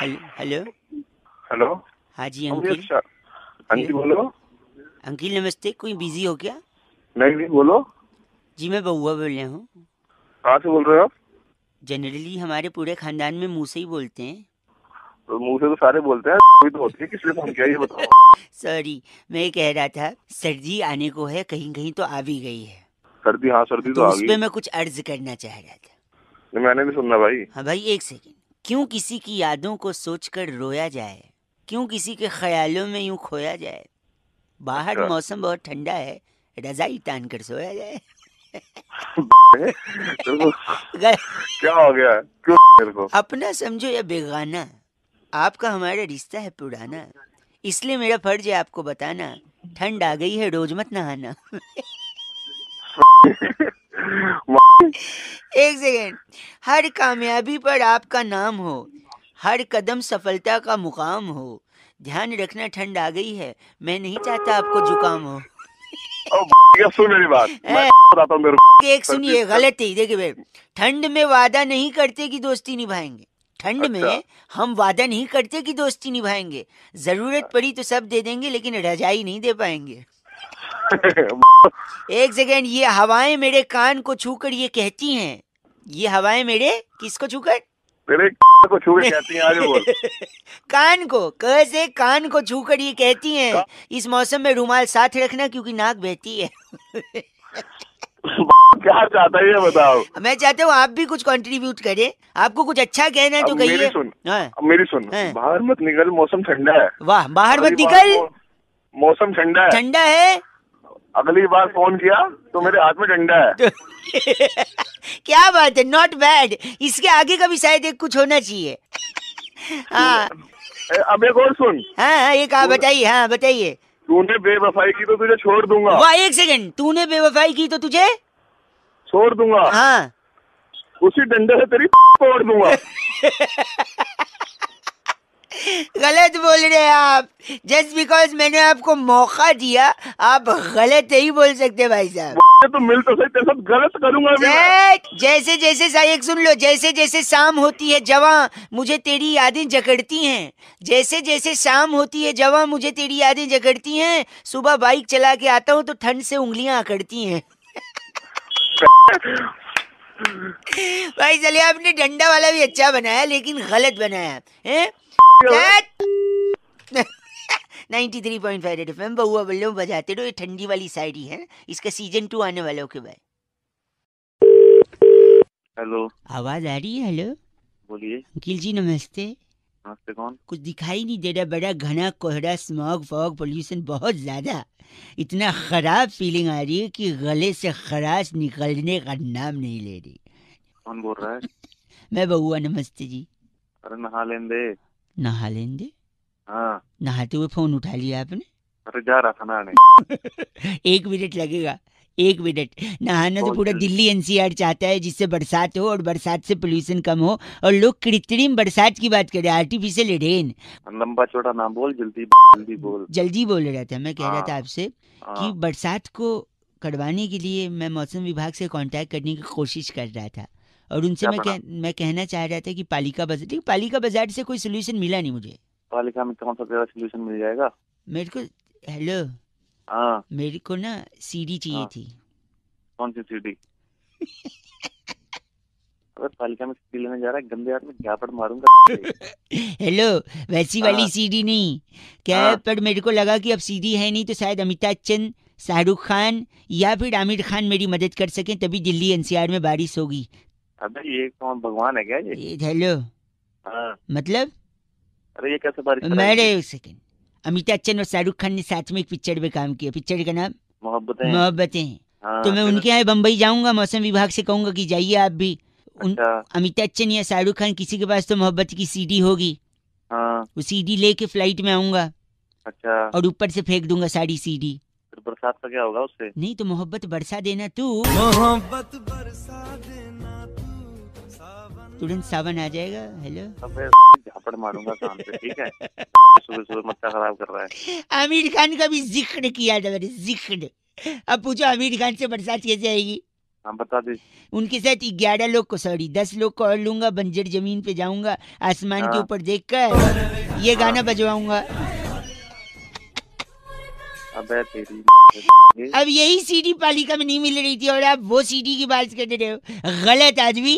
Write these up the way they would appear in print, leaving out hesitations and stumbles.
Hello hello. Hello. हाँ जी हाँ uncle. जी बोलो। अंकिल नमस्ते, कोई बिजी हो क्या? नहीं नहीं बोलो। जी मैं बउआ बोल रहा हूँ। कहाँ से बोल रहे हो आप? जनरली हमारे पूरे खानदान में मुंह से ही बोलते हैं। तो मुंह से तो सारे बोलते हैं, कोई तो होती है। किस लिए फोन किया ये बताओ। सॉरी, मैं ये कह रहा था सर्दी आने को है, कहीं कहीं तो आ भी गई है, सर्दी? हाँ सर्दी तो तो आ उस गई। पे मैं कुछ अर्ज करना चाह रहा था। नहीं, मैंने नहीं सुनना भाई। हाँ भाई एक सेकेंड। क्यों किसी की यादों को सोचकर रोया जाए, क्यों किसी के ख्यालों में यूं खोया जाए, बाहर अच्छा। मौसम बहुत ठंडा है, रजाई तान कर सोया जाए। तेरे को क्या हो गया है? क्यों तेरे को? अपना समझो या बेगाना, आपका हमारा रिश्ता है पुराना, इसलिए मेरा फर्ज है आपको बताना, ठंड आ गई है रोज मत नहाना। एक सेकेंड। हर कामयाबी पर आपका नाम हो, हर कदम सफलता का मुकाम हो, ध्यान रखना ठंड आ गई है, मैं नहीं चाहता आपको जुकाम हो। अब क्या, सुन मेरी बात, मैं ए, बताता हूँ तेरे एक को। सर्दी सुनिए, गलत है देखिए भाई। ठंड में वादा नहीं करते कि दोस्ती निभाएंगे, ठंड अच्छा। में हम वादा नहीं करते कि दोस्ती निभाएंगे, जरूरत पड़ी तो सब दे देंगे लेकिन रजाई नहीं दे पाएंगे। एक सेकेंड, ये हवाएं मेरे कान को छूकर ये कहती हैं, ये हवाएं मेरे किसको छूकर? तेरे को छू के कहती हैं, आगे बोल। कान को, कैसे कान को छूकर ये कहती हैं, का- इस मौसम में रुमाल साथ रखना क्योंकि नाक बहती है। क्या चाहता है ये बताओ। मैं चाहता हूँ आप भी कुछ कंट्रीब्यूट करें, आपको कुछ अच्छा कहना है तो अब मेरी कहिए। सुन। हाँ अब मेरी सुन। हाँ। बाहर मत निकल, मौसम ठंडा है। वाह, बाहर मत अगली बार निकल। मौसम ठंडा है। ठंडा है अगली बार फोन किया तो मेरे हाथ में डंडा है। तो क्या बात है, नॉट बैड। इसके आगे का भी शायद एक कुछ होना चाहिए। हाँ अब एक और सुन। हाँ हाँ, एक आप बताइए, हाँ बताइए। तूने बेवफाई की तो तुझे छोड़ दूंगा। वाह, एक सेकंड, तूने बेवफाई की तो तुझे छोड़ दूंगा। हाँ। उसी डंडे से तेरी तोड़ दूंगा। गलत बोल रहे हैं आप। जस्ट बिकॉज मैंने आपको मौका दिया, आप गलत नहीं बोल सकते भाई साहब। तो मिल तो सही, तेरे साथ गलत करूंगा अभी मैं। जैसे जैसे एक सुन लो, जैसे जैसे शाम होती है जवां मुझे तेरी यादें जकड़ती हैं, जैसे जैसे शाम होती है जवां मुझे तेरी यादें जकड़ती हैं, सुबह बाइक चला के आता हूँ तो ठंड से उंगलियां अकड़ती हैं। भाई चलिए, आपने डंडा वाला भी अच्छा बनाया लेकिन गलत बनाया है। 93.5 रेड एफएम, बहुआ बल्लो बजाते रहो, ये ठंडी वाली शायरी है, इसका सीजन 2 आने वाला। ओके भाई। हेलो। आवाज आ रही है? हेलो बोलिए। अंकिल जी नमस्ते। नमस्ते। कौन? कुछ दिखाई नहीं दे रहा, बड़ा घना कोहरा, स्मॉग फॉग पोल्यूशन बहुत ज्यादा, इतना खराब फीलिंग आ रही है कि गले से खराश निकलने का नाम नहीं ले रही। कौन बोल रहा है? मैं बउआ, नमस्ते जी। अरे नहा लें दे। नहा लेंगे? हाँ। नहाते हुए फोन उठा लिया आपने? अरे जा रहा था नहाने। 1 मिनट लगेगा, 1 मिनट। नहाना तो बहुत पूरा जल्दी। दिल्ली एनसीआर चाहता है जिससे बरसात हो और बरसात से पोल्यूशन कम हो, और लोग कृत्रिम बरसात की बात करें, आर्टिफिशियल रेन। लंबा चौड़ा ना बोल, जल्दी जल्दी बोल। जल्दी बोल रहा था, मैं कह रहा था हाँ आपसे कि हाँ। बरसात को करवाने के लिए मैं मौसम विभाग से कांटेक्ट करने की कोशिश कर रहा था, और उनसे क्या पढ़ा? मैं कहना चाह रहा था कि पालिका बाजार, लेकिन पालिका बाजार से कोई सोल्यूशन मिला नहीं मुझे। पालिका में कौन सा तेरा सोल्यूशन मिल जाएगा? मेरे को, हेलो, हाँ मेरे को ना सीडी चाहिए हाँ। थी। कौन सी सीढ़ी? अगर पालिका में सीढ़ी लेने जा रहा है, गंदे हाथ में झापड़ मारूंगा। हेलो, वैसी वाली हाँ सीडी नहीं, क्या है, हाँ। पर मेरे को लगा कि अब सीडी है नहीं तो शायद अमिताभ बच्चन, शाहरुख खान या फिर आमिर खान मेरी मदद कर सकें, तभी दिल्ली एनसीआर में बारिश होगी। अबे ये कौन भगवान है क्या ये? हेलो, हाँ। मतलब अरे ये कैसे बारिश मेरे, कराएगी? एक सेकेंड, अमिताभ बच्चन और शाहरुख खान ने साथ में एक पिक्चर में काम किया, पिक्चर का नाम मोहब्बतें। मोहब्बतें। तो हाँ मैं फिर। उनके यहाँ बम्बई जाऊंगा, मौसम विभाग से कहूंगा कि जाइए आप भी। उन अच्छा। अमिताभ बच्चन या शाहरुख खान किसी के पास तो मोहब्बत की सीडी होगी, हाँ। वो सीडी लेके फ्लाइट में आऊंगा अच्छा। और ऊपर से फेंक दूंगा सारी सीडी। फिर बरसात का क्या होगा उससे? नहीं तो मोहब्बत बरसा देना तू, मोहब्बत बरसा देना तू, सावन तुरंत सावन आ जाएगा। हेलो, अबे झापड़ मारूंगा कान पे, ठीक है? सुबह सुबह मत्था खराब कर रहा है। आमिर खान का भी जिक्र किया था मैंने, जिक्र। अब पूछो आमिर खान से बरसात कैसे आएगी? हाँ बता दीजिए। उनके साथ 11 लोग को, सॉरी 10 लोग को और लूंगा, बंजर जमीन पे जाऊंगा, आसमान के हाँ। ऊपर देखकर ये गाना बजवाऊंगा। अबे तेरी अब यही सीडी पालिका में नहीं मिल रही थी और आप वो सीडी की बात कर रहे हो। गलत आदमी।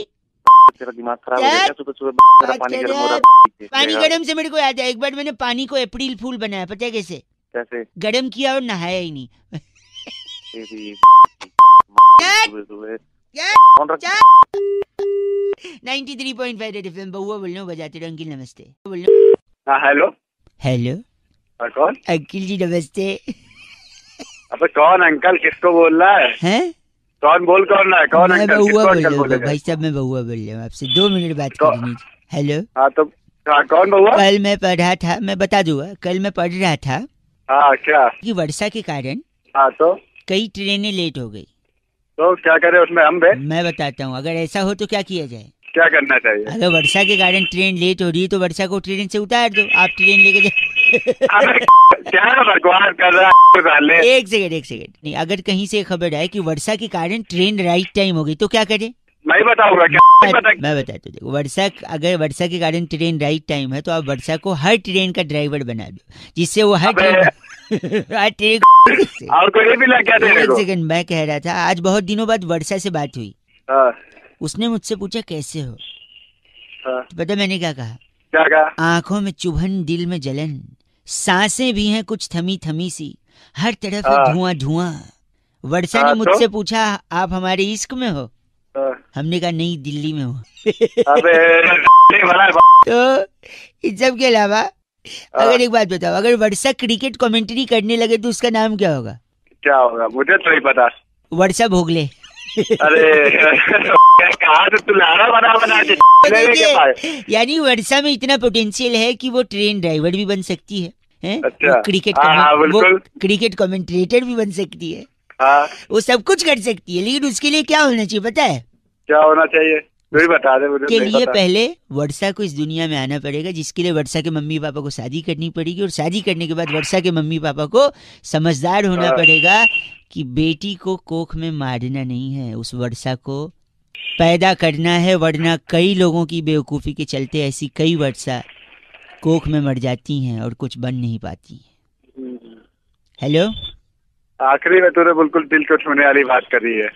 तेरा दिमाग खराब हो क्या? गया सुबह सुबह? तेरा पानी गर्म हो रहा है। पानी गरम से मेरे को याद है, एक बार मैंने पानी को अप्रैल फूल बनाया, पता है कैसे? कैसे? गरम किया और नहाया ही नहीं। तेरी क्या? सुबह सुबह क्या? कौन रख? 93.5 रेड एफएम, बउआ बोल रहा हूँ, बजाते रहो अंकिल, नमस्ते बोल रहा हूँ। हाँ हेलो। हेलो हाँ, कौन? अंकिल जी नमस्ते। अबे कौन अंकल, किसको बोल रहा है? हैं? कौन बोल कौन रहा है? कौन मैं अंकल? बउआ किसको बोल अंकल रहा हूँ बोलेगा? भाई साहब, मैं बउआ बोल रहा हूँ, आपसे 2 मिनट बात कौन? करनी थी। हेलो। हाँ तो हाँ कौन बउआ? कल मैं पढ़ रहा था, मैं बता दूंगा, कल मैं पढ़ रहा था हाँ क्या? कि वर्षा के कारण हाँ तो कई ट्रेनें लेट हो गई। क्या करे उसमें हम बे? मैं बताता हूँ, अगर ऐसा हो तो क्या किया जाए। क्या करना चाहिए? अगर वर्षा के कारण ट्रेन लेट हो रही है तो वर्षा को ट्रेन से उतार दो, आप ट्रेन लेके जाओ। अबे क्या बकवास कर रहा है साले? एक सेकंड नहीं, अगर कहीं से खबर आए कि वर्षा के कारण ट्रेन राइट टाइम हो गई तो क्या करें? मैं ही बताऊंगा क्या? नहीं पता। मैं बताता हूँ, देखो वर्षा, अगर वर्षा के कारण ट्रेन राइट टाइम है तो आप वर्षा को हर ट्रेन का ड्राइवर बना दो, जिससे वो हर अबे ट्रेन हर ट्रेन। और कोई भी लग गया तेरे एक को? सेकंड, मैं कह रहा था, आज बहुत दिनों बाद वर्षा से बात हुई। हाँ, उसने मुझसे पूछा कैसे हो, हाँ। पता मैंने क्या कहा? क्या कहा? आंखों में चुभन, दिल में जलन, सांसें भी हैं कुछ थमी थमी सी, हर तरफ है हाँ। धुआं धुआं। वर्षा हाँ, ने तो? मुझसे पूछा आप हमारे इश्क में हो? हाँ। हमने कहा नहीं, दिल्ली में हो। अबे भला तो इन सब के अलावा अगर एक बात बताओ, अगर वर्षा क्रिकेट कमेंट्री करने लगे तो उसका नाम क्या होगा? क्या होगा मुझे तो नहीं पता। वर्षा भोगले। अरे कहा तो तू लारा बना के के पाए। यानी वर्षा में इतना पोटेंशियल है कि वो ट्रेन ड्राइवर भी बन सकती है, हैं? अच्छा। वो क्रिकेट हाँ, वो बिल्कुल। क्रिकेट कमेंट्रेटर भी बन सकती है, हाँ वो सब कुछ कर सकती है, लेकिन उसके लिए क्या होना चाहिए पता है? क्या होना चाहिए? तू ही बता दे मुझे। के नहीं लिए पता। पहले वर्षा को इस दुनिया में आना पड़ेगा, जिसके लिए वर्षा के मम्मी पापा को शादी करनी पड़ेगी, और शादी करने के बाद वर्षा के मम्मी पापा को समझदार होना हाँ। पड़ेगा कि बेटी को कोख में मारना नहीं है, उस वर्षा को पैदा करना है, वरना कई लोगों की बेवकूफ़ी के चलते ऐसी कई वर्षा कोख में मर जाती हैं और कुछ बन नहीं पाती। हेलो। आखिरी में तूने बिल्कुल दिल को छूने वाली बात करी है।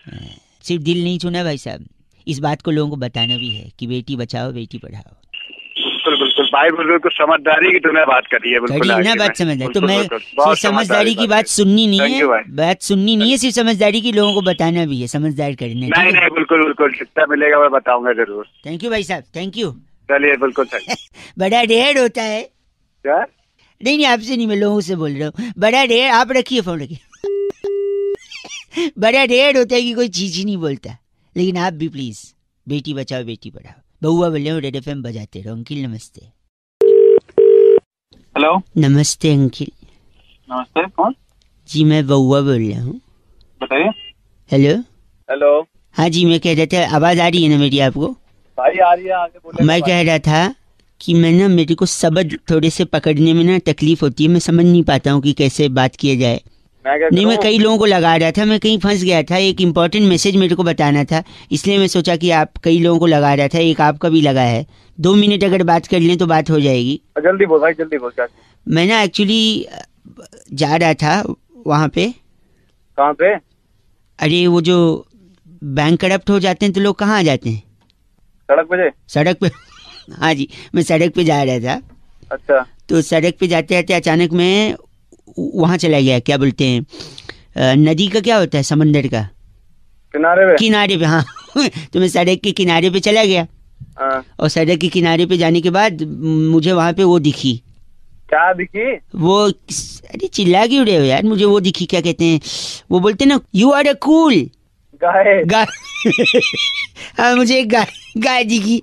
सिर्फ दिल नहीं छूना भाई साहब, इस बात को लोगों को बताना भी है कि बेटी बचाओ बेटी पढ़ाओ। बिल्कुल बिल्कुल भाई, बिल्कुल समझदारी की तूने बात करी है। बिल्कुल करी ना आखिर में। बात, समझदारी तो बिल्कुल, मैं बिल्कुल। सिर्फ बहुत समझदारी की बात बात सुननी नहीं Thank you, है, भाई। बात सुननी नहीं है, सिर्फ समझदारी की लोगों को बताना भी है, समझदार करना है, नहीं ठीक है? नहीं बिल्कुल बिल्कुल, जितना मिलेगा मैं बताऊंगा जरूर। थैंक यू भाई साहब, थैंक यू। चलिए बिल्कुल सही। बड़ा रेयर होता है। क्या? नहीं आपसे नहीं, मैं लोगों से बोल रहा हूँ, बड़ा रेयर। आप रखिए फोन, रखिए। बड़ा रेयर होता है कि कोई चीज ही नहीं बोलता, लेकिन आप भी प्लीज बेटी बचाओ बेटी पढ़ाओ। बउआ बोल रहे हो, रेड एफएम बजाते रहो। अंकिल नमस्ते। हेलो नमस्ते अंकिल नमस्ते, कौन? जी, मैं बउआ बोल रहा हूँ। बताइए। हेलो। हेलो हाँ जी, मैं कह रहा था, आवाज आ रही है ना मेरी आपको? भाई आ रही है, आगे बोले। मैं कह रहा था कि मैं ना, मेरे को शब्द थोड़े से पकड़ने में ना तकलीफ होती है, मैं समझ नहीं पाता हूँ कि कैसे बात किया जाए। नहीं, मैं कई लोगों को लगा रहा था, मैं कहीं फंस गया था, एक इम्पोर्टेंट मैसेज मेरे को बताना था, इसलिए मैं सोचा कि आप कई लोगों को लगा रहा था, एक आपका भी लगा है। 2 मिनट अगर बात कर लें तो बात हो जाएगी। जल्दी बोल भाई, जल्दी बोल। क्या? मैं ना एक्चुअली जा रहा था वहाँ पे। कहाँ पे? अरे वो जो बैंक करप्ट हो जाते हैं तो लोग कहाँ आ जाते हैं? सड़क पे? सड़क पे। हाँ जी, मैं सड़क पे जा रहा था। अच्छा। तो सड़क पे जाते जाते अचानक मैं वहाँ चला गया, क्या बोलते हैं, नदी का क्या होता है, समंदर का किनारे पे। हाँ तो मैं सड़क के किनारे पे चला गया। हाँ। और सड़क के किनारे पे जाने के बाद मुझे वहाँ पे वो दिखी। क्या दिखी? वो, अरे चिल्ला क्यों रहे हो यार, मुझे वो दिखी, क्या कहते हैं, वो बोलते हैं ना, you are a cool guy. Guy. हाँ, मुझे एक गाय दिखी।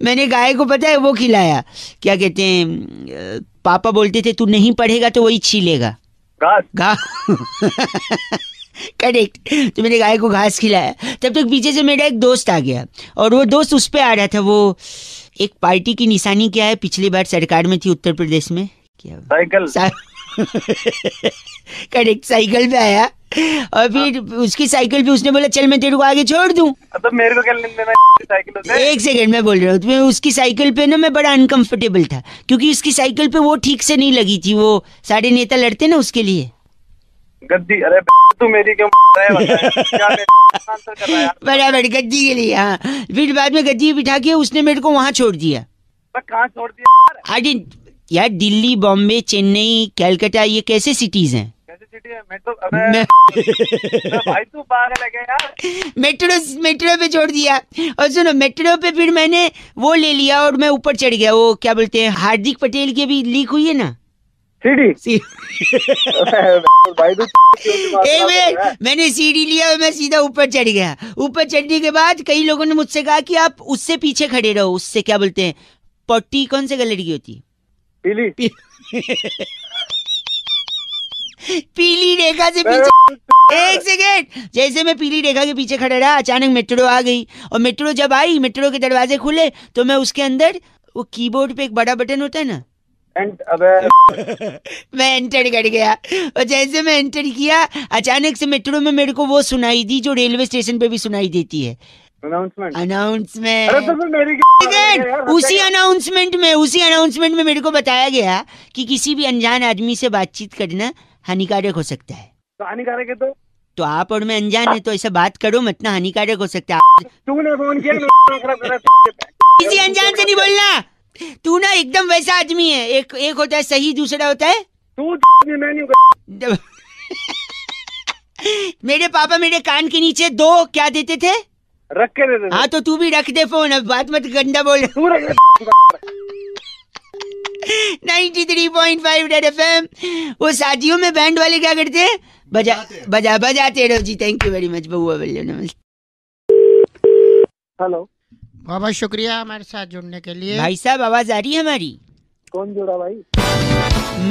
मैंने गाय को पता है वो खिलाया, क्या कहते हैं, पापा बोलते थे तू नहीं पढ़ेगा तो वही छीलेगा घास। करेक्ट। तो मैंने गाय को घास खिलाया। तब तक पीछे से मेरा एक दोस्त आ गया, और वो दोस्त उस पे आ रहा था, वो एक पार्टी की निशानी क्या है, पिछली बार सरकार में थी उत्तर प्रदेश में, क्या साइकिल। करेक्ट, साइकिल पे आया। और फिर उसकी साइकिल पे उसने बोला चल मैं तेरे को आगे छोड़ दूं। तो मेरे को क्या लेना साइकिल से? एक सेकंड मैं बोल रहा हूँ तुम्हें। उसकी साइकिल पे ना मैं बड़ा अनकंफर्टेबल था क्योंकि उसकी साइकिल पे वो ठीक से नहीं लगी थी, वो सारे नेता लड़ते ना उसके लिए। गद्दी, अरे तू मेरी क्यों क्या आंसर कर रहा है यार? बराबर गद्दी के लिए। हाँ, फिर बाद में गद्दी बिठा के उसने मेरे को वहां छोड़ दिया। कहाँ छोड़ दिया? अरे यार दिल्ली, बॉम्बे, चेन्नई, कलकत्ता, ये कैसे सिटीज हैं? कैसी सिटी है? मैं तो अबे भाई तू पागल है क्या यार? मेट्रो पे छोड़ दिया। और सुनो, मेट्रो पे फिर मैंने वो ले लिया और मैं ऊपर चढ़ गया। वो क्या बोलते हैं, हार्दिक पटेल की भी लीक हुई है ना सीडी। भाई तू एक मिनट, मैंने सीढ़ी लिया और मैं सीधा ऊपर चढ़ गया। ऊपर चढ़ने के बाद कई लोगों ने मुझसे कहा कि आप उससे पीछे खड़े रहो, उससे क्या बोलते हैं, पट्टी कौन से कलर की होती है? पीली। पीली रेखा से पीछे। एक सेकेंड, जैसे मैं पीली रेखा के पीछे खड़ा रहा, अचानक मेट्रो आ गई। और मेट्रो जब आई, मेट्रो के दरवाजे खुले तो मैं उसके अंदर, वो कीबोर्ड पे एक बड़ा बटन होता है ना, अबे मैं एंटर कर गया। और जैसे मैं एंटर किया, अचानक से मेट्रो में मेरे को वो सुनाई दी जो रेलवे स्टेशन पे भी सुनाई देती है, अनाउंसमेंट। अरे तो फिर मेरी उसी अनाउंसमेंट में मेरे को बताया गया कि किसी भी अनजान आदमी से बातचीत करना हानिकारक हो सकता है। तो हानिकारक है तो आप और मैं अनजान है तो ऐसा बात करो मत ना, हानिकारक हो सकता है। तूने फोन किया किसी अनजान से नहीं बोलना। तू ना एकदम वैसा आदमी है, एक होता है सही, दूसरा होता है तू। मैं नहीं मेरे पापा मेरे कान के नीचे 2 क्या देते थे, रख के दे दे। हाँ तो तू भी रख दे फोन, अब बात मत गंदा बोल। तू रख दे। 93.5 रेड एफएम। वो शादियों में बैंड वाले क्या करते हैं, बजाते रहो जी। थैंक यू वेरी मच बउआ बल्ले, नमस्ते। हेलो, बहुत बहुत शुक्रिया हमारे साथ जुड़ने के लिए। भाई साहब आवाज आ रही है हमारी? कौन जुड़ा भाई?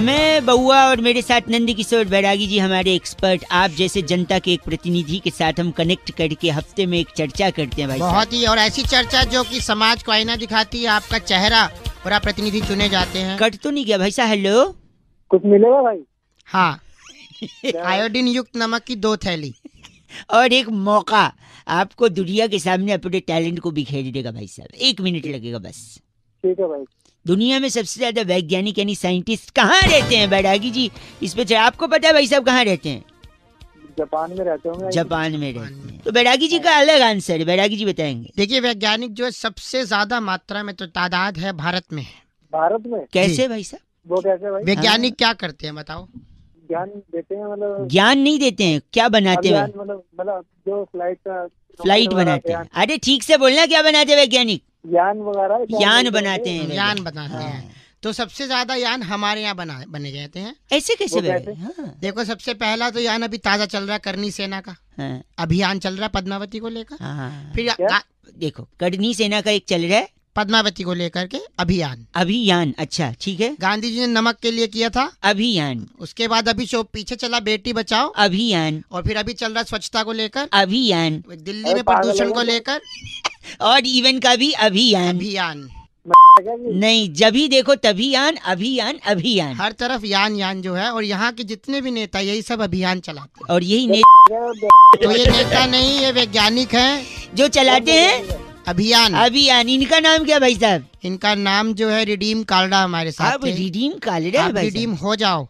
मैं बउआ और मेरे साथ नंद किशोर बैरागी जी, हमारे एक्सपर्ट, आप जैसे जनता के एक प्रतिनिधि के साथ हम कनेक्ट करके हफ्ते में एक चर्चा करते हैं भाई साहब। बहुत ही, और ऐसी चर्चा जो कि समाज को आईना दिखाती है, आपका चेहरा पूरा प्रतिनिधि चुने जाते हैं। कट तो नहीं गया भाई साहब? हेलो, कुछ मिलेगा भाई? हाँ, आयोडीन युक्त नमक की 2 थैली और एक मौका आपको दुनिया के सामने अपने टैलेंट को बिखेरने का भाई साहब। 1 मिनट लगेगा बस। ठीक है भाई। दुनिया में सबसे ज्यादा वैज्ञानिक यानी साइंटिस्ट कहाँ रहते हैं बैरागी जी? इस पे आपको पता है भाई साहब कहाँ रहते हैं? जापान में रहते होंगे। जापान में रहते हैं। तो बैरागी जी का अलग आंसर है, बैरागी जी बताएंगे। देखिए, वैज्ञानिक जो है सबसे ज्यादा मात्रा में तो तादाद है भारत में। भारत में कैसे भाई साहब? वो कैसे भाई? वैज्ञानिक क्या करते हैं बताओ? ज्ञान देते हैं, मतलब ज्ञान नहीं देते हैं, क्या बनाते हैं? मतलब जो फ्लाइट बनाते हैं। अरे ठीक से बोलना, क्या बनाते हैं वैज्ञानिक? यान वगैरह यान बनाते हैं। यान बनाते हैं। तो सबसे ज्यादा यान हमारे यहाँ बने जाते हैं। ऐसे कैसे? कैसे? देखो, सबसे पहला तो यान अभी ताजा चल रहा है, करनी सेना का अभियान चल रहा है पद्मावती को लेकर। फिर देखो, करनी सेना का एक चल रहा है, पद्मावती को लेकर के अभियान। अच्छा ठीक है। गांधी जी ने नमक के लिए किया था अभियान। उसके बाद अभी जो पीछे चला बेटी बचाओ अभियान। और फिर अभी चल रहा स्वच्छता को लेकर अभियान। दिल्ली में प्रदूषण को लेकर और इवन का भी अभियान। नहीं, जब भी देखो तभी अभियान। हर तरफ यान जो है। और यहाँ के जितने भी नेता यही सब अभियान चलाते हैं। और यही तो ये नेता नहीं, ये वैज्ञानिक हैं जो चलाते हैं अभियान। इनका नाम क्या भाई साहब? इनका नाम जो है रिडीम कालड़ा हमारे साथ अब रिडीम कालड़ा आप रिडीम हो जाओ।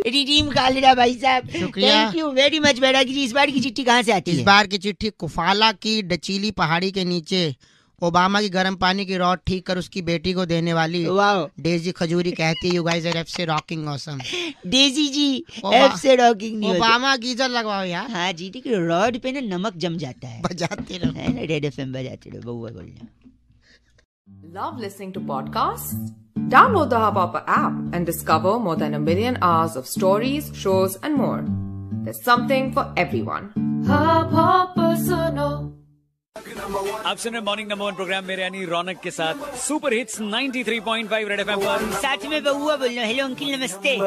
रिडीम कालड़ा भाई साहब, शुक्रिया। थैंक यू वेरी मच बैरागी जी। इस बार की चिट्ठी कहाँ से आती है? इस बार की चिट्ठी कुफाला की डचीली पहाड़ी के नीचे ओबामा की गर्म पानी की रॉड ठीक कर उसकी बेटी को देने वाली डेजी खजूरी कहती है, यू गाइस आर एफ से रॉकिंग ऑसम। डेजी जी एफ से रॉकिंग नहीं ओबामा गीजर लगवाओ यार। हाँ जी, ठीक है। रॉड पे ना नमक जम जाता है। बजाते रहो, है ना, रेड एफएम बजाते रहो, बउआ बोलना। Love listening to podcasts? Download the Hubhopper app and discover more than 1 million hours of stories, shows, and more. There's something for everyone. Hubhopper सुनो। आप सुन रहे मॉर्निंग नंबर 1 प्रोग्राम मेरे यानी रौनक के साथ सुपर हिट्स 93.5 रेड एफएम पर। साथ में बउआ बोल रहा। हेलो अंकिल, नमस्ते।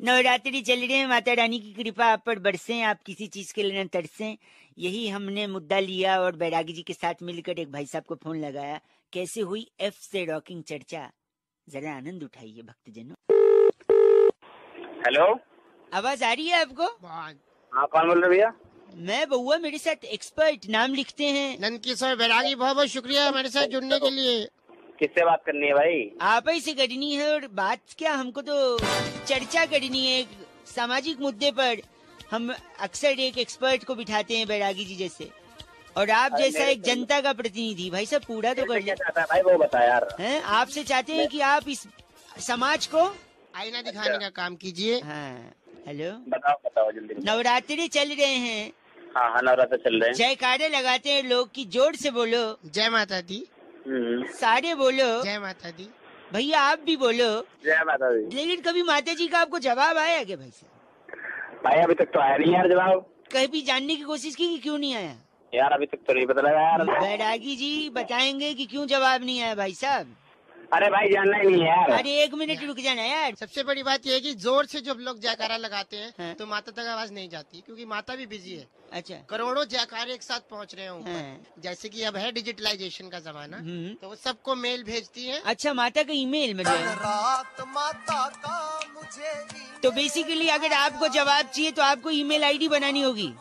नवरात्रि चल रहे हैं, माता रानी की कृपा आप पर बरसे, आप किसी चीज के लिए न तरसें, यही हमने मुद्दा लिया और बैरागी जी के साथ मिलकर एक भाई साहब को फोन लगाया। कैसे हुई एफ से रॉकिंग चर्चा? जरा आनंद उठाइए भक्तजनों। हेलो, आवाज आ रही है आपको? बहुत। हाँ कौन बोल रहे भैया? मैं बउआ, मेरे साथ एक्सपर्ट नाम लिखते हैं। नंद किशोर बैरागी, बहुत बहुत शुक्रिया हमारे साथ जुड़ने के लिए। किससे बात करनी है भाई? आप ही से करनी है। और बात क्या, हमको तो चर्चा करनी है एक सामाजिक मुद्दे पर। हम अक्सर एक एक्सपर्ट को बिठाते हैं बैरागी जी जैसे, और आप जैसा एक जनता का प्रतिनिधि। भाई साहब पूरा तो कर ले। क्या चाहता है भाई वो बता यार। हैं, आपसे चाहते हैं कि आप इस समाज को आईना दिखाने का काम कीजिए। हाँ। हेलो, बताओ बताओ जल्दी। नवरात्रि चल रहे हैं, हाँ हाँ नवरात्र चल रहे हैं। जयकारे लगाते हैं लोग की, जोर से बोलो। जय माता दी। सारे बोलो। जय माता दी। भैया आप भी बोलो। जय माता दी। लेकिन कभी माता जी का आपको जवाब आया क्या भाई साहब? भाई अभी तक तो आया नहीं यार जवाब। कभी जानने की कोशिश की कि क्यों नहीं आया? यार अभी तक तो नहीं पता लगा यार। बैरागी जी बताएंगे कि क्यों जवाब नहीं आया भाई साहब। अरे भाई जानना ही नहीं है यार। अरे 1 मिनट रुक जाना यार। सबसे बड़ी बात यह है कि जोर से जब लोग जयकारा लगाते हैं हाँ। तो माता तक आवाज नहीं जाती, क्योंकि माता भी बिजी है। अच्छा। करोड़ों जयकारे एक साथ पहुंच रहे हैं ऊपर। हाँ। जैसे कि अब है डिजिटलाइजेशन का जमाना, हम्म। तो वो सबको मेल भेजती है। अच्छा, माता का ईमेल में जो है। रात माता का मुझे तो बेसिकली अगर आपको जवाब चाहिए तो आपको ईमेल आईडी बनानी होगी।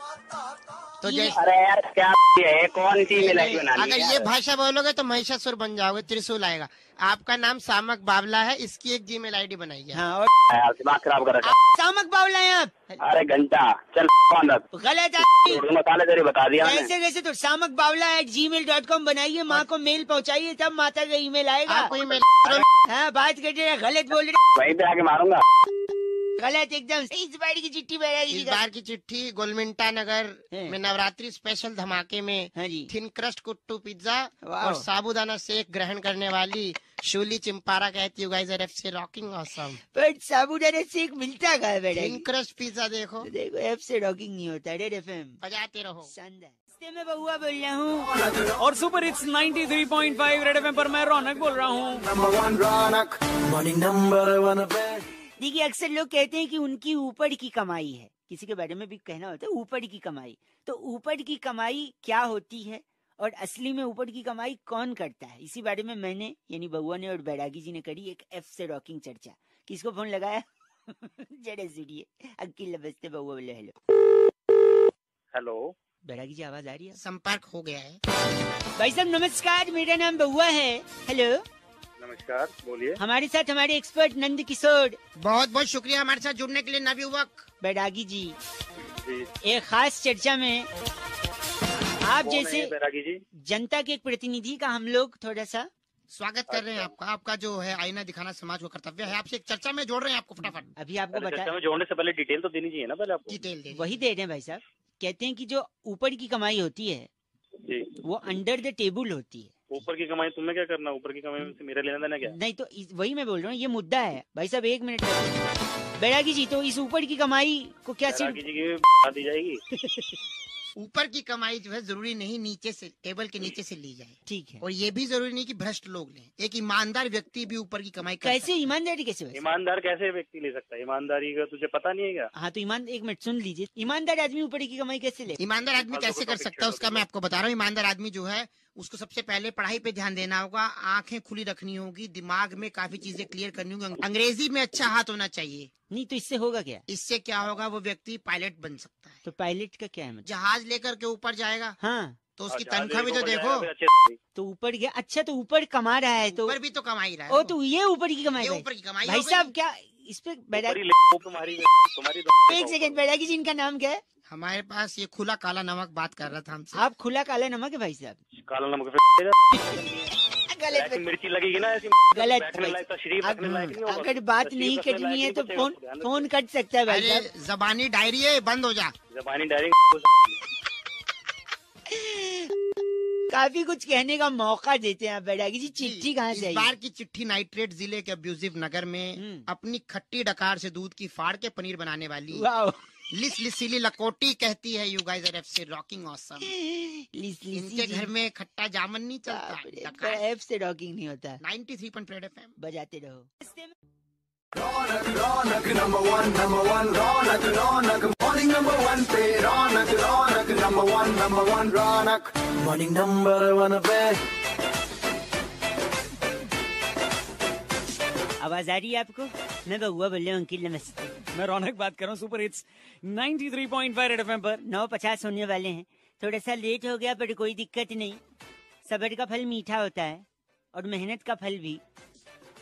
तो जैसे अरे यार क्या है, कौन सी मिलाई बनानी अगर है ये यार? भाषा बोलोगे तो महिषासुर बन जाओगे, त्रिशूल आएगा। आपका नाम सामक बावला है, इसकी एक जीमेल आईडी बनाइए। हाँ, और यार दिमाग खराब कर रखा। सामक बावला है आप। अरे घंटा चल गलत मसाले तेरे बता दिया मैंने। कैसे कैसे? तो सामक बावला @gmail.com बनाइए, माँ को मेल पहुँचाइए, तब माता का ईमेल आएगा। आपको ईमेल हाँ, बात कर रहे हैं, गलत बोल रहे वहीं पे आके मारूंगा। गलत एकदम। इस बार की चिट्ठी बैरागी जी इस का। बार की चिट्ठी गोलमिंटा नगर है। में नवरात्रि स्पेशल धमाके में हाँ जी। थिन क्रस्ट कुट्टू पिज्जा वाह। और साबूदाना शेक ग्रहण करने वाली शूली चिंपारा कहती है, guys are FC rocking awesome. पर साबूदाना शेक मिलता कहाँ है थिन बैरागी? क्रस्ट पिज्जा देखो, देखो एफ से रॉकिंग नहीं होता। रेड FM बजाते रहो। शानदार। रास्ते में बउआ बोल रहा हूँ। और सुपर हिट्स 93.5 रेड एफएम पर मैं रौनक बोल रहा हूँ। नंबर 1 रौनक, मॉर्निंग नंबर 1 पे। देखिए, अक्सर लोग कहते हैं कि उनकी ऊपर की कमाई है। किसी के बारे में भी कहना होता है ऊपर की कमाई। तो ऊपर की कमाई क्या होती है और असली में ऊपर की कमाई कौन करता है, इसी बारे में मैंने यानी बउआ ने और बैरागी जी ने करी एक F से रॉकिंग चर्चा। किसको फोन लगाया? जरा सुनिए। अकेले बजते बउआ बोले हेलो। हेलो बैरागी जी आवाज आ रही है? संपर्क हो गया है। भाई साहब नमस्कार, मेरा नाम बउआ है। हेलो, नमस्कार बोलिए। हमारे साथ हमारे एक्सपर्ट नंद किशोर बहुत बहुत शुक्रिया हमारे साथ जुड़ने के लिए नवयुवक बैरागी जी। जी एक खास चर्चा में आप जैसे बैरागी जी। जनता के एक प्रतिनिधि का हम लोग थोड़ा सा स्वागत कर रहे हैं आपका। आपका जो है आईना दिखाना समाज को कर्तव्य है। आपसे एक चर्चा में जोड़ रहे हैं आपको, फटाफट अभी आपको बता में जोड़ने से पहले डिटेल तो देनी चाहिए ना पहले आपको। डिटेल दे। वही दे रहे हैं भाई साहब। कहते हैं कि जो ऊपर की कमाई होती है जी। वो अंडर द टेबल होती है। ऊपर की कमाई तुम्हें क्या करना? ऊपर की कमाई से मेरा लेना देना क्या? नहीं तो वही मैं बोल रहा हूँ, ये मुद्दा है भाई साहब। 1 मिनट बैरागी जी, तो इस ऊपर की कमाई को क्या बैरागी सिर्फ जी की दी जाएगी? ऊपर की कमाई जो है जरूरी नहीं नीचे से, टेबल के नीचे से ली जाए। ठीक है? और ये भी जरूरी नहीं कि भ्रष्ट लोग लें। एक ईमानदार व्यक्ति भी ऊपर की कमाई कर कैसे ईमानदारी कैसे वैसे? ईमानदार कैसे व्यक्ति ले सकता है? ईमानदारी का तुझे पता नहीं है क्या? हाँ तो ईमान 1 मिनट सुन लीजिए। ईमानदार आदमी ऊपर की कमाई कैसे ले? ईमानदार आदमी कैसे कर सकता है उसका मैं आपको बता रहा हूँ। ईमानदार आदमी जो है उसको सबसे पहले पढ़ाई पे ध्यान देना होगा, आंखें खुली रखनी होगी, दिमाग में काफी चीजें क्लियर करनी होगी, अंग्रेजी में अच्छा हाथ होना चाहिए। नहीं तो इससे होगा क्या? इससे क्या होगा, वो व्यक्ति पायलट बन सकता है। तो पायलट का क्या है मतलब? जहाज लेकर के ऊपर जाएगा हाँ तो उसकी अच्छा, तनख्वाह भी तो देखो। अच्छे तो ऊपर क्या? अच्छा तो ऊपर कमा रहा है तो ऊपर भी तो कमाई रहा है ओ वो। तो ये ऊपर की कमाई ये भाई। ऊपर की कमाई भाई हो गई। साहब क्या इस पे बैरागी? तुम्हारी 1 सेकंड, बैरागी जी इनका नाम क्या है? हमारे पास ये खुला काला नमक बात कर रहा था हमसे। आप खुला काला नमक है भाई साहब? काला नमक गलत ऐसी मिर्ची लगेगी ना ऐसी गलत बैठने लायक तो शरीफ रखने लायक नहीं होगा। अगर बात तो नहीं शरीफ रखने करनी है लायक तो नहीं फोन बचेगा, फोन कट सकता है भाई अरे साहब। जबानी डायरी है, बंद हो जा। जबानी डायरी काफी कुछ कहने का मौका देते हैं आप बैरागी जी। चिट्ठी कहाँ से इस आई? बार की चिट्ठी नाइट्रेट जिले के अब्यूजिव नगर में अपनी खट्टी डकार से दूध की फाड़ के पनीर बनाने वाली वाओ, लिस लिसीली लकोटी कहती है, you guys are FC rocking awesome. इनके घर में खट्टा जामन नहीं चलता। डकार। एफ से रॉकिंग नहीं होता। 93.5 FM बजाते रहो। रौनक रौनक नंबर 1 रौनक रौनक मॉर्निंग नंबर 1 पे रौनक रौनक नंबर 1 रौनक मॉर्निंग नंबर 1 पे। आवाज आ रही है आपको? मैं बउआ बोल रहा हूँ अंकिल, नमस्ते। मैं रौनक बात कर रहा हूँ सुपर हिट्स 93.5 रेड एफएम पर। 9:50 होने वाले हैं, थोड़ा सा लेट हो गया पर कोई दिक्कत नहीं। सब्र का फल मीठा होता है और मेहनत का फल भी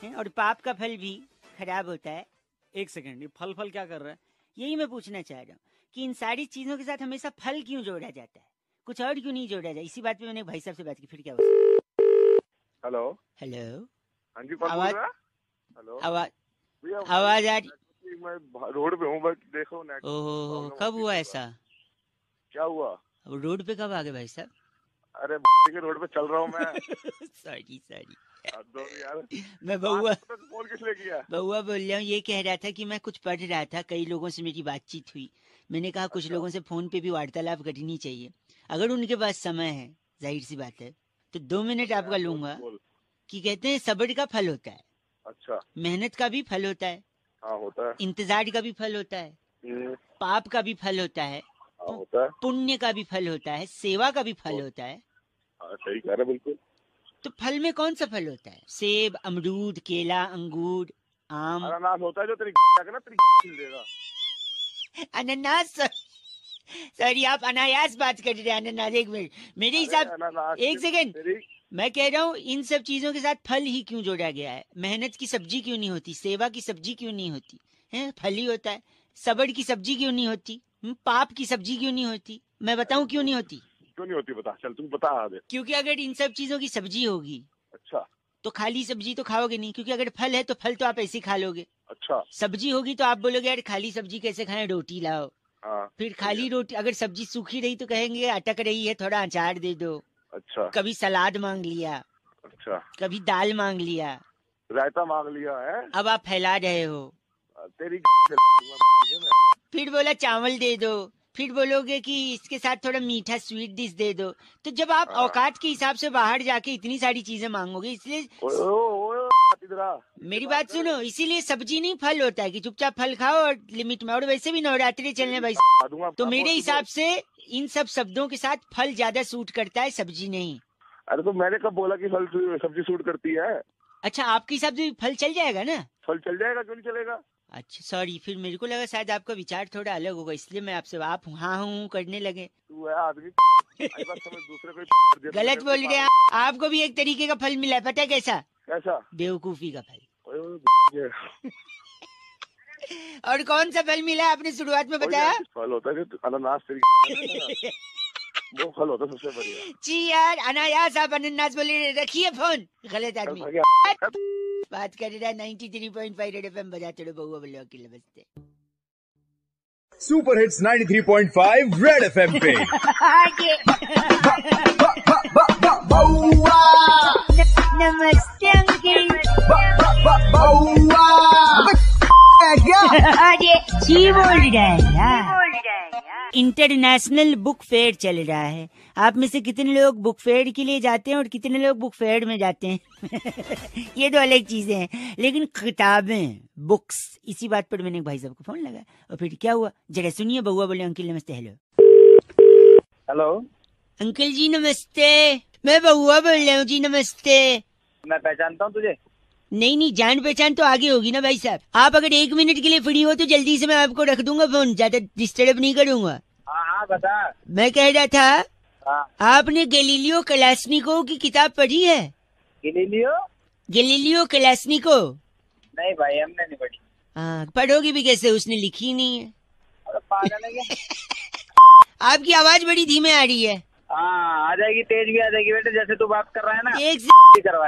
है, और पाप का फल भी खराब होता है। एक सेकंड, ये फल क्या कर रहा है? यही मैं पूछना चाह रहा हूँ कि इन सारी चीजों के साथ हमेशा फल क्यों जोड़ा जाता है, कुछ और क्यों नहीं जोड़ा जाए? इसी बात पे मैंने भाई साहब से बात की, फिर क्या हुआ? हेलो हेलो, हाँ जी, कौन बोल आवाज रहा है? हेलो आवाज भैया, आवाज आ रही? मैं रोड पे हूँ, बस देखो नेट। ओहो, कब हुआ ऐसा? क्या हुआ? अब रोड पे कब आ गए भाई साहब? अरे के रोड पे चल रहा हूँ मैं। सॉरी यार, मैं बउआ फोन किस लिए किया? बउआ बोल रहा हूँ। ये कह रहा था कि मैं कुछ पढ़ रहा था, कई लोगों से मेरी बातचीत हुई। मैंने कहा कुछ लोगों से फोन पे भी वार्तालाप करनी चाहिए, अगर उनके पास समय है, जाहिर सी बात है। तो 2 मिनट आपका लूंगा। कि कहते हैं सब्र का फल होता है, अच्छा, मेहनत का भी फल होता है, हाँ होता है, इंतजार का भी फल होता है, पाप का भी फल होता है, हाँ होता है, पुण्य का भी फल होता है, सेवा का भी फल होता है। हाँ सही कह रहे बिल्कुल। तो फल में कौन सा फल होता है? सेब, अमरूद, केला, अंगूर, आम, अनानास होता है जो तेरी ना तेरी छिल देगा। अनानास। सॉरी, आप अनायास बात कर रहे हैं। अनानास, एक मिनट, मेरे हिसाब, एक सेकंड, मैं कह रहा हूँ इन सब चीजों के साथ फल ही क्यों जोड़ा गया है? मेहनत की सब्जी क्यों नहीं होती? सेवा की सब्जी क्यों नहीं होती है? फल ही होता है। सब्र की सब्जी क्यों नहीं होती? पाप की सब्जी क्यों नहीं होती? मैं बताऊं क्यों नहीं होती? क्यों नहीं होती बता, चल तू बता आगे। क्योंकि अगर इन सब चीजों की सब्जी होगी, अच्छा, तो खाली सब्जी तो खाओगे नहीं, क्योंकि अगर फल है तो फल तो आप ऐसे ही खा लोगे। अच्छा, सब्जी होगी तो आप बोलोगे यार खाली सब्जी कैसे खाएं, रोटी लाओ। हाँ, फिर खाली रोटी, अगर सब्जी सूखी रही तो कहेंगे अटक रही है, थोड़ा अचार दे दो। अच्छा, कभी सलाद मांग लिया, अच्छा, कभी दाल मांग लिया, रायता मांग लिया है। अब आप फैला रहे हो। तेरी फिर बोला चावल दे दो, फिर बोलोगे कि इसके साथ थोड़ा मीठा स्वीट डिश दे दो। तो जब आप औकात के हिसाब से बाहर जाके इतनी सारी चीजें मांगोगे, इसलिए मेरी बात सुनो, इसीलिए सब्जी नहीं फल होता है कि चुपचाप फल खाओ और लिमिट में। और वैसे भी नवरात्रि चलने भाई, तो मेरे हिसाब से इन सब शब्दों के साथ फल ज्यादा सूट करता है, सब्जी नहीं। अरे तो मैंने कब बोला कि फल सब्जी सूट करती है? अच्छा, आपके हिसाब से फल चल जाएगा ना? फल चल जाएगा, क्यों नहीं चलेगा? अच्छा सॉरी, फिर मेरे को लगा शायद आपका विचार थोड़ा अलग होगा, इसलिए मैं आपसे आप हाँ हूँ करने लगे। तू है आदमी दूसरे को गलत बोल रहे हैं आपको भी एक तरीके का फल मिला है, पता है कैसा? कैसा? बेवकूफी का फल। और कौन सा फल मिला आपने शुरुआत में बताया? फल होता है अनानास, तेरी वो फल होता है सबसे बढ़िया। जी यार, अनायास आप अनानास बोले। रखिए फोन, गलत आदमी बात कर रहा है। 93.5 रेड एफएम बजाते रहो, बउआ बोलो अकेले बजते। सुपर हिट्स 93.5 रेड एफएम पे। नमस्ते अंकिल। अरे जी बोल रहा है यार। इंटरनेशनल बुक फेयर चल रहा है। आप में से कितने लोग बुक फेयर के लिए जाते हैं और कितने लोग बुक फेयर में जाते हैं? ये दो अलग चीजें हैं, लेकिन किताबें, बुक्स, इसी बात पर मैंने भाई साहब को फोन लगा और फिर क्या हुआ जरा सुनिए। बउआ बोले अंकिल नमस्ते। हेलो हेलो अंकल जी नमस्ते, मैं बउआ बोल रहा हूँ जी। नमस्ते। मैं पहचानता हूँ तुझे? नहीं, जान पहचान तो आगे होगी ना भाई साहब। आप अगर 1 मिनट के लिए फ्री हो तो जल्दी से मैं आपको रख दूंगा फोन, ज्यादा डिस्टर्ब नहीं करूंगा। हाँ बता। मैं कह रहा था, हाँ। आपने गैलीलियो कलास्निकोव की किताब पढ़ी है? गैलीलियो कलास्निकोव? नहीं भाई, हमने नहीं पढ़ी। हाँ, पढ़ोगी भी कैसे, उसने लिखी नहीं है। अरे पागल है क्या? आपकी आवाज बड़ी धीमे आ रही है। हाँ आ जाएगी, तेज भी आ जाएगी बेटे, जैसे तू बात कर रहा है ना। एक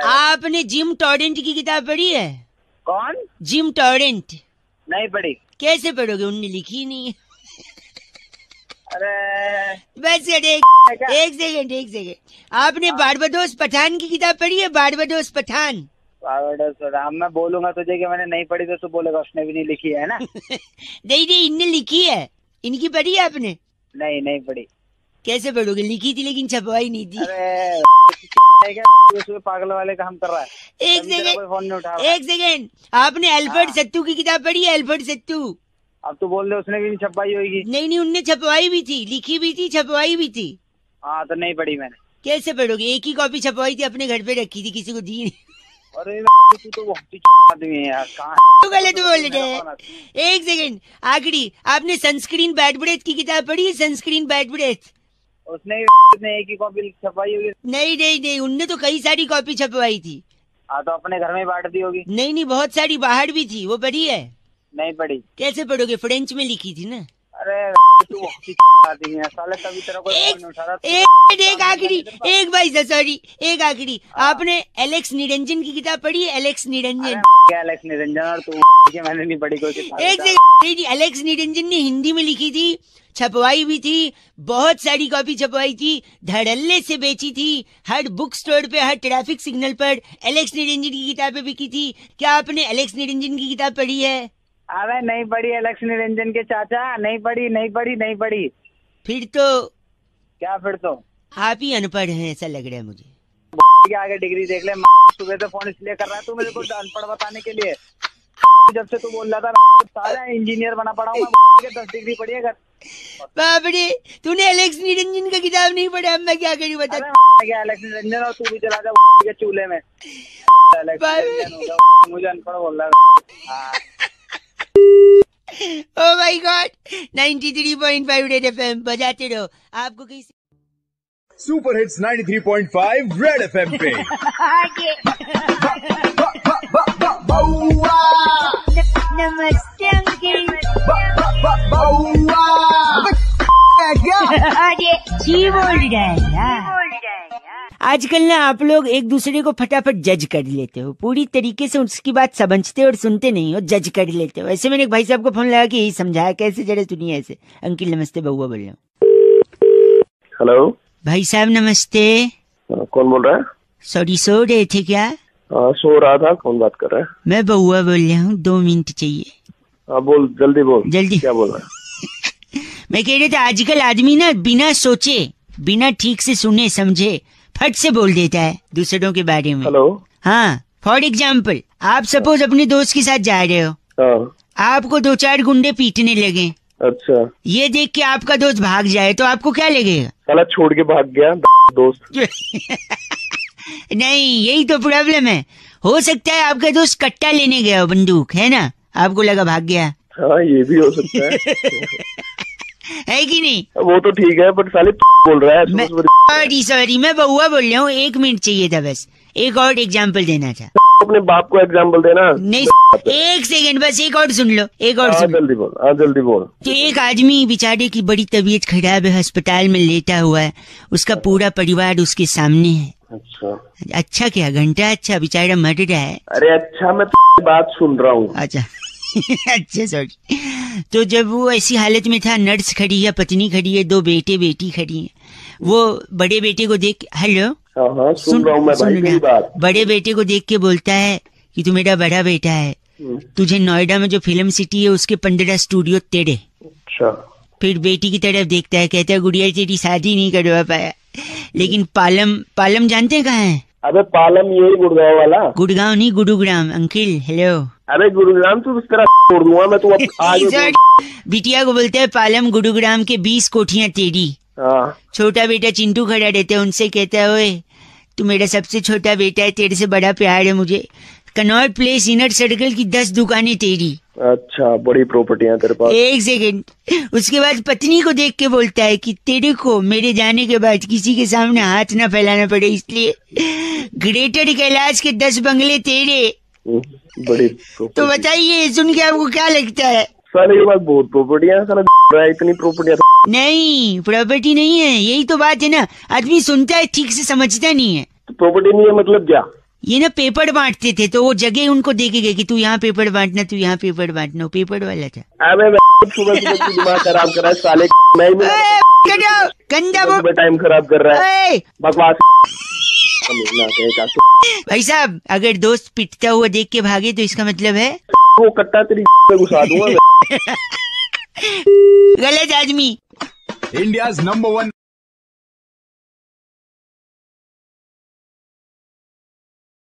आपने जिम टॉरेंट की किताब पढ़ी है? कौन? Gym torrent? नहीं पढ़ी। कैसे पढ़ोगे, उनने लिखी नहीं है। अरे बस एक सेकंड, आपने बारबाडोस पठान की किताब पढ़ी है? बारबाडोस पठान। मैं बोलूंगा तुझे कि मैंने नहीं पढ़ी तो तू बोलेगा उसने भी नहीं लिखी है ना। नहीं, इनने लिखी है। इनकी पढ़ी है आपने? नहीं पढ़ी। कैसे पढ़ोगे, लिखी थी लेकिन छपवाई नहीं थी। अरे पागल वाले काम कर रहा है। एक सेकंड, आपने अल्फ्रेड सत्तू की किताब पढ़ी है? अल्फ्रेड सत्तू। अब तो बोल रहे उसने भी नहीं छपवाई होगी। नहीं, उनने छपवाई भी थी, लिखी भी थी, छपवाई भी थी। हाँ तो नहीं पढ़ी मैंने। कैसे पढ़ोगे, एक ही कॉपी छपवाई थी, अपने घर पे रखी थी, किसी को दी नहीं। अरे तू तो बहुत ही आदमी है यार, कहाँ तो गलत बोल रहे हैं। एक सेकंड, आखिरी, आपने सनस्क्रीन बैड ब्रेथ की किताब पढ़ी है? सनस्क्रीन बैड ब्रेथ, उसने एक ही कॉपी छपाई होगी। नहीं, उनने तो कई सारी कॉपी छपवाई थी। हाँ तो अपने घर में बांट दी होगी। नहीं, बहुत सारी बाहर भी थी, वो पढ़ी है? नहीं पढ़ी। कैसे पढ़ोगे, फ्रेंच में लिखी थी ना। अरे तू बहुत ही आदमी है साले, तभी तेरा कोई फोन नहीं उठा रहा। एक आखिरी, एक भाई सॉरी, एक आखिरी, आपने एलेक्स निरंजन की किताब पढ़ी है? एलेक्स निरंजन, क्या एलेक्स निरंजन और तू? मैंने नहीं पढ़ी कोई किताब। एक सेकंड, एलेक्स निरंजन ने हिंदी में लिखी थी, छपवाई भी थी, बहुत सारी कॉपी छपवाई थी, धड़ल्ले से बेची थी, हर बुक स्टोर पे, हर ट्रैफिक सिग्नल पर एलेक्स निरंजन की किताबें बिकी थी। क्या आपने एलेक्स निरंजन की किताब पढ़ी है? अरे नहीं पढ़ी एलेक्स निरंजन के चाचा, नहीं पढ़ी। फिर तो क्या फिर तो आप ही अनपढ़ हैं ऐसा लग रहा है मुझे। के आगे डिग्री देख ले। सुबह से फोन इसलिए कर रहा है तू मेरे को अनपढ़ बताने के लिए। जब से तू बोल रहा था सारा इंजीनियर बना पड़ा हूँ, 10 डिग्री पढ़ी है घर। बाप रे, तूने एलेक्स निरंजन का किताब नहीं पढ़ा, अब मैं क्या करूँ बता। क्या एलेक्स निरंजन, और तू भी चला जा के चूल्हे में। मुझे अनपढ़ बोल रहा है। Oh my God, 93.5 red FM बजाते रहो। आपको कहीं सुपर हिट्स 93.5 रेड एफएम पे। नमस्ते अंकिल। जी बोल रहा है यार। आजकल ना आप लोग एक दूसरे को फटाफट जज कर लेते हो, पूरी तरीके से उसकी बात समझते और सुनते नहीं हो, जज कर लेते हो। ऐसे मैंने एक भाई साहब को फोन लगा के यही समझाया, कैसे जरा सुनिए ऐसे। अंकिल नमस्ते, बउआ बोल रहा हूँ। हेलो भाई साहब नमस्ते। कौन बोल रहा है? सॉरी, सो रहे थे क्या? सो रहा था। कौन बात कर रहा है? मैं बउआ बोल रहा हूँ, 2 मिनट चाहिए। बोल, जल्दी बोल। जल्दी। क्या बोल रहा है? मैं कह रहा था आजकल आदमी ना बिना सोचे, बिना ठीक से सुने समझे फट से बोल देता है दूसरों के बारे में। हेलो। हाँ, फॉर एग्जाम्पल, आप सपोज अपने दोस्त के साथ जा रहे हो, आपको 2-4 गुंडे पीटने लगे। अच्छा। ये देख के आपका दोस्त भाग जाए तो आपको क्या लगेगा? साला छोड़ के भाग गया दोस्त। नहीं, यही तो प्रॉब्लम है। हो सकता है आपका दोस्त कट्टा लेने गया हो, बंदूक है ना, आपको लगा भाग गया। हाँ, ये भी हो सकता है। है कि नहीं? वो तो ठीक है, बट साले बोल रहा है। सॉरी, मैं बउआ बोल रहा हूँ। 1 मिनट चाहिए था बस, एक और एग्जाम्पल देना था। अपने बाप को एग्जाम्पल देना। नहीं, 1 सेकंड बस, एक और सुन लो, एक और सुन लो। जल्दी बोल। हाँ जल्दी बोल। तो एक आदमी बेचारे की बड़ी तबीयत खराब है, अस्पताल में लेटा हुआ है, उसका पूरा परिवार उसके सामने है। अच्छा क्या घंटा, अच्छा बेचारा मर रहा है। अरे अच्छा, मैं बात सुन रहा हूँ। अच्छा अच्छा सॉरी। तो जब वो ऐसी हालत में था, नर्स खड़ी है, पत्नी खड़ी है, 2 बेटे बेटी खड़ी है। वो बड़े बेटे को देख, हेलो, हाँ, सुन रहा हूँ मैं भाई तेरी बात। बड़े बेटे को देख के बोलता है कि तू मेरा बड़ा बेटा है, तुझे नोएडा में जो फिल्म सिटी है उसके 15 स्टूडियो तेरे। अच्छा। फिर बेटी की तरफ देखता है, कहता है गुड़िया तेरी शादी नहीं करवा पाया, लेकिन पालम जानते हैं कहाँ है? अबे पालम यही गुड़गांव वाला। गुड़गांव नहीं, गुरुग्राम। Uncle hello. अरे गुरुग्राम तो इस तरह छोड़ दूंगा मैं, तू आगे। बिटिया को बोलते है पालम गुरुग्राम के 20 कोठियां तेरी। छोटा बेटा चिंटू खड़ा रहता है, उनसे कहता है ओए तू मेरा सबसे छोटा बेटा है, तेरे से बड़ा प्यार है मुझे, कनॉट प्लेस इनर सर्कल की 10 दुकानें तेरी। अच्छा, बड़ी प्रॉपर्टियां तेरे पास। 1 सेकंड, उसके बाद पत्नी को देख के बोलता है कि तेरे को मेरे जाने के बाद किसी के सामने हाथ ना फैलाना पड़े, इसलिए ग्रेटर कैलाश के 10 बंगले तेरे। बड़ी। तो बताइए, सुन के आपको क्या लगता है? साले के पास बहुत प्रॉपर्टियां, साला इतनी प्रॉपर्टियां। नहीं, प्रॉपर्टी नहीं है, यही तो बात है ना, आदमी सुनता है ठीक से समझता नहीं है। तो प्रॉपर्टी नहीं है मतलब क्या? ये ना पेपर बांटते थे, तो वो जगह उनको देके गए कि तू यहाँ पेपर बांटना, तू यहाँ पेपर बांटना, पेपर वाला था। अबे सुबह दिमाग खराब कर रहा है साले। गंदा टाइम खराब कर रहा है, बकवास। भाई साहब, अगर दोस्त पिटता हुआ देख के भागे तो इसका मतलब है वो कट्टा तेरी घुसा दूंगा। गलत आदमी। India's number 1